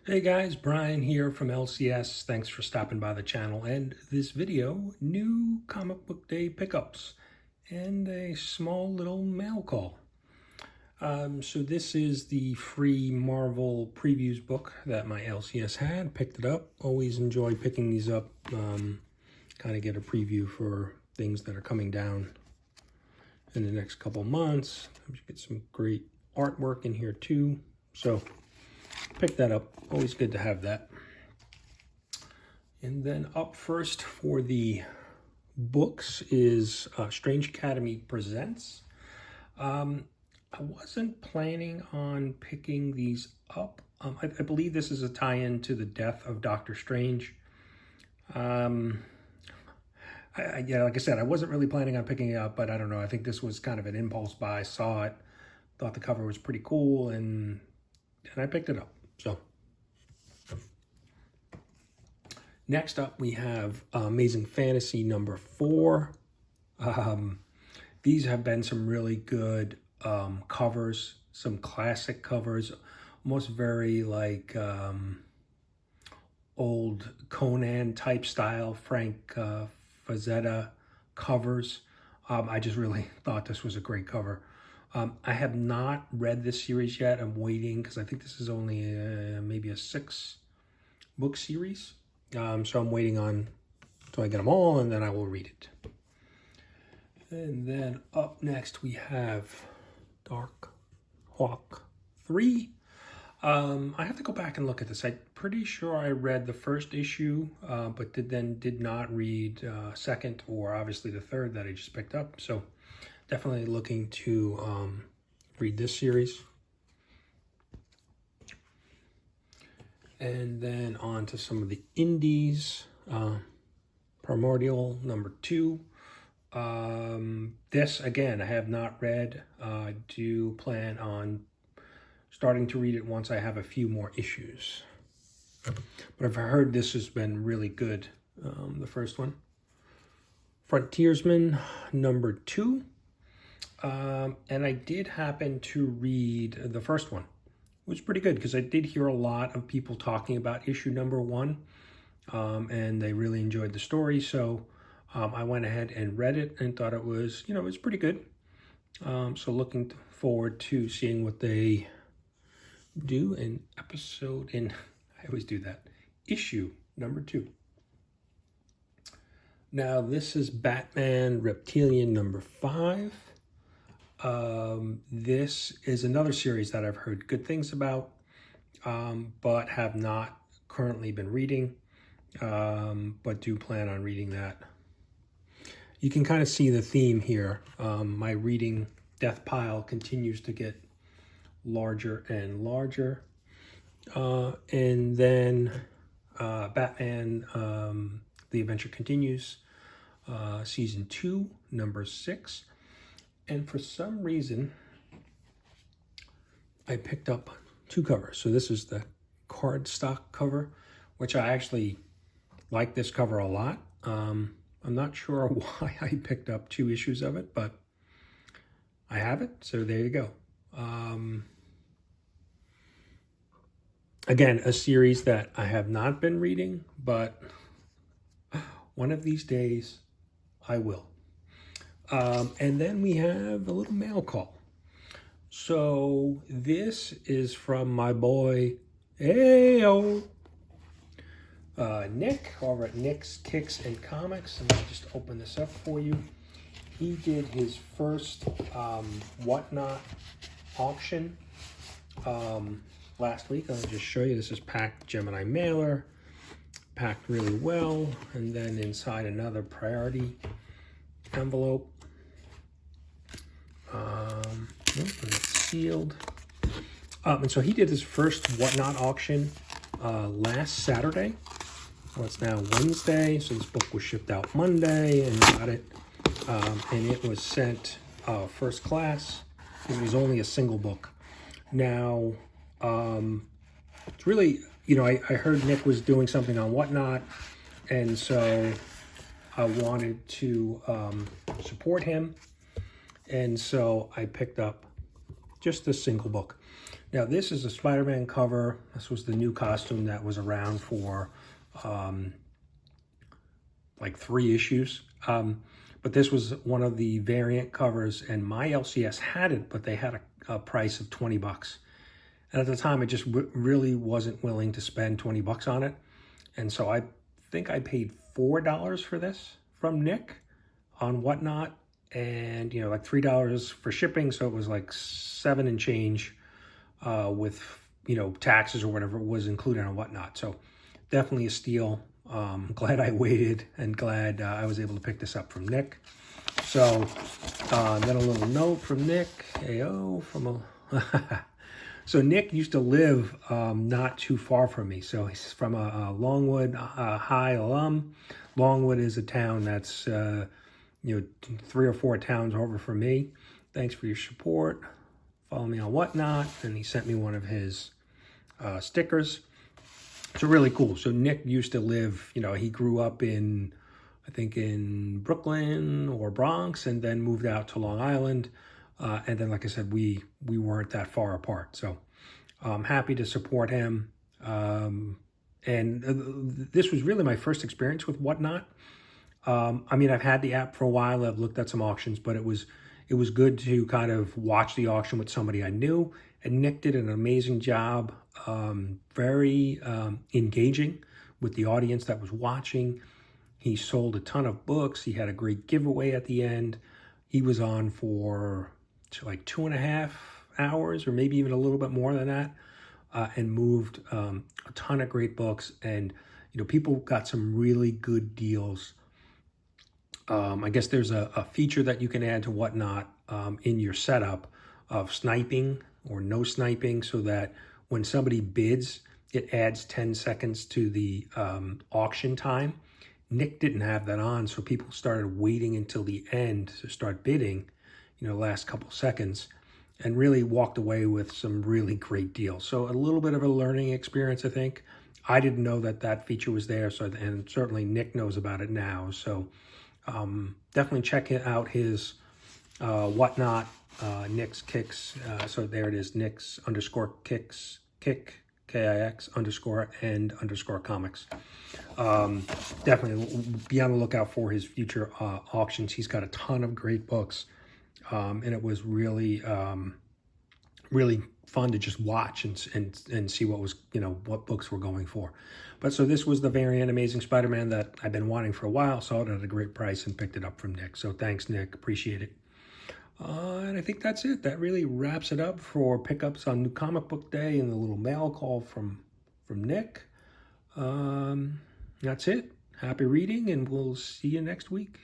Hey guys, Brian here from LCS. Thanks for stopping by the channel. And this video, new comic book day pickups and a small little mail call. So this is the free Marvel previews book that my LCS had. Picked it up. Always enjoy picking these up. Kind of get a preview for things that are coming down in the next couple months. Get some great artwork in here too. So pick that up. Always good to have that. And then up first for the books is Strange Academy Presents. I wasn't planning on picking these up. I believe this is a tie-in to the death of Doctor Strange. Yeah, like I said, I wasn't really planning on picking it up, but I don't know. I think this was kind of an impulse buy. Saw it, thought the cover was pretty cool, and I picked it up. So next up, we have Amazing Fantasy number 4. These have been some really good covers, some classic covers, almost very like old Conan type style, Frank Frazetta covers. I just really thought this was a great cover. I have not read this series yet. I'm waiting because I think this is only maybe a 6-book series. So I'm waiting on until I get them all, and then I will read it. And then up next we have Dark Hawk 3. I have to go back and look at this. I'm pretty sure I read the first issue, but did not read second or obviously the third that I just picked up. So definitely looking to read this series. And then on to some of the indies. Primordial number 2. This, again, I have not read. I do plan on starting to read it once I have a few more issues. But I've heard this has been really good, the first one. Frontiersman number 2. And I did happen to read the first one. It was pretty good because I did hear a lot of people talking about issue number 1, and they really enjoyed the story. So I went ahead and read it and thought it was, it was pretty good. So looking forward to seeing what they do in I always do that, issue number 2. Now this is Batman Reptilian number 5. This is another series that I've heard good things about, but have not currently been reading, but do plan on reading that. You can kind of see the theme here. My reading death pile continues to get larger and larger. And then Batman, The Adventure Continues, Season 2, number 6. And for some reason, I picked up 2 covers. So this is the cardstock cover, which I actually like this cover a lot. I'm not sure why I picked up 2 issues of it, but I have it. So there you go. Again, a series that I have not been reading, but one of these days I will. And then we have a little mail call. So this is from my boy, Nick, over at Nick's Kicks and Comics. And I'll just open this up for you. He did his first Whatnot auction last week. I'll just show you. This is packed Gemini mailer, packed really well, and then inside another priority envelope. And it's sealed. And so he did his first Whatnot auction last Saturday. Well, it's now Wednesday, so this book was shipped out Monday, and got it. And it was sent first class. It was only a single book. Now, it's really, I heard Nick was doing something on Whatnot, and so I wanted to support him. And so I picked up just a single book. Now, this is a Spider-Man cover. This was the new costume that was around for like 3 issues. But this was one of the variant covers, and my LCS had it, but they had a price of 20 bucks. And at the time, I just really wasn't willing to spend 20 bucks on it. And so I think I paid $4 for this from Nick on Whatnot, and like $3 for shipping. So it was like 7 and change with taxes or whatever was included on Whatnot. So definitely a steal. Glad I waited, and glad I was able to pick this up from Nick. So then a little note from Nick. Ayo, from a So Nick used to live not too far from me. So he's from a Longwood High alum. Longwood is a town that's 3 or 4 towns over from me. Thanks for your support. Follow me on Whatnot. And he sent me one of his stickers. So really cool. So Nick used to live, he grew up in, I think in Brooklyn or Bronx, and then moved out to Long Island. And then, like I said, we weren't that far apart. So I'm happy to support him. This was really my first experience with Whatnot. I've had the app for a while. I've looked at some auctions, but it was good to kind of watch the auction with somebody I knew. And Nick did an amazing job, very engaging with the audience that was watching. He sold a ton of books. He had a great giveaway at the end. He was on for like 2.5 hours, or maybe even a little bit more than that, and moved a ton of great books. And people got some really good deals. I guess there's a feature that you can add to Whatnot in your setup of sniping or no sniping, so that when somebody bids, it adds 10 seconds to the auction time. Nick didn't have that on, so people started waiting until the end to start bidding, last couple seconds, and really walked away with some really great deals. So a little bit of a learning experience, I think. I didn't know that feature was there, and certainly Nick knows about it now. So definitely check out his Whatnot, Nick's Kicks. So there it is, Nick's _Kicks, KIX _and _comics. Definitely be on the lookout for his future auctions. He's got a ton of great books, and it was really really fun to just watch and see what was what books were going for. But so this was the variant Amazing Spider-Man that I've been wanting for a while. Saw it at a great price and picked it up from Nick. So thanks, Nick. Appreciate it. And I think that's it. That really wraps it up for pickups on New Comic Book Day and the little mail call from Nick. That's it. Happy reading, and we'll see you next week.